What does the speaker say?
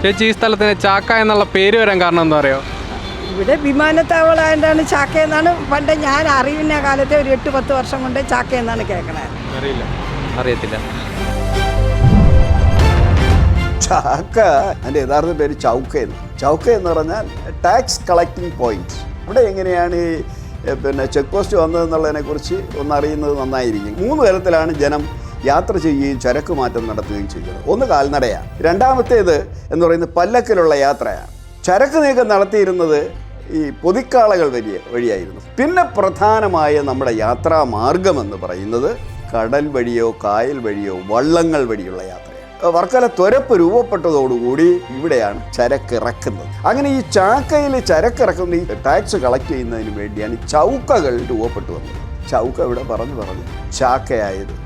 ചേച്ചി ഈ സ്ഥലത്തിന് ചാക്ക എന്നുള്ള പേര് വരാൻ കാരണം എന്താ അറിയോ? ഇവിടെ വിമാനത്താവളമായിട്ടാണ് ചാക്ക എന്നാണ് പണ്ട് ഞാൻ അറിയുന്ന കാലത്തെ ഒരു 8-10 വർഷം കൊണ്ട് ചാക്ക എന്നാണ് കേൾക്കണത്. അറിയത്തില്ല. ചാക്ക അതിൻ്റെ യഥാർത്ഥ പേര് ചൗക്ക എന്ന്. ചൗക്ക എന്ന് പറഞ്ഞാൽ ടാക്സ് കളക്ടിങ് പോയിന്റ്. അവിടെ എങ്ങനെയാണ് ഈ ചെക്ക് പോസ്റ്റ് വന്നതെന്നുള്ളതിനെ കുറിച്ച് ഒന്നറിയുന്നത് നന്നായിരിക്കും. 3 തരത്തിലാണ് ജനം യാത്ര ചെയ്യുകയും ചരക്ക് മാറ്റം നടത്തുകയും ചെയ്യുന്നത്. ഒന്ന് കാൽനടയാണ്, രണ്ടാമത്തേത് എന്ന് പറയുന്നത് പല്ലക്കിലുള്ള യാത്രയാണ്. ചരക്ക് നീക്കം നടത്തിയിരുന്നത് ഈ പൊതിക്കാളകൾ വഴിയായിരുന്നു. പിന്നെ പ്രധാനമായ നമ്മുടെ യാത്രാ മാർഗമെന്ന് പറയുന്നത് കടൽ വഴിയോ കായൽ വഴിയോ വള്ളങ്ങൾ വഴിയുള്ള യാത്രയാണ്. വർക്കല തുരപ്പ് രൂപപ്പെട്ടതോടുകൂടി ഇവിടെയാണ് ചരക്കിറക്കുന്നത്. അങ്ങനെ ഈ ചാക്കയിൽ ചരക്കിറക്കുന്ന ഈ ടാക്സ് കളക്ട് ചെയ്യുന്നതിന് വേണ്ടിയാണ് ഈ ചൗക്കകൾ രൂപപ്പെട്ടു വന്നത്. ചൗക്ക ഇവിടെ പറഞ്ഞു ചാക്കയായത്.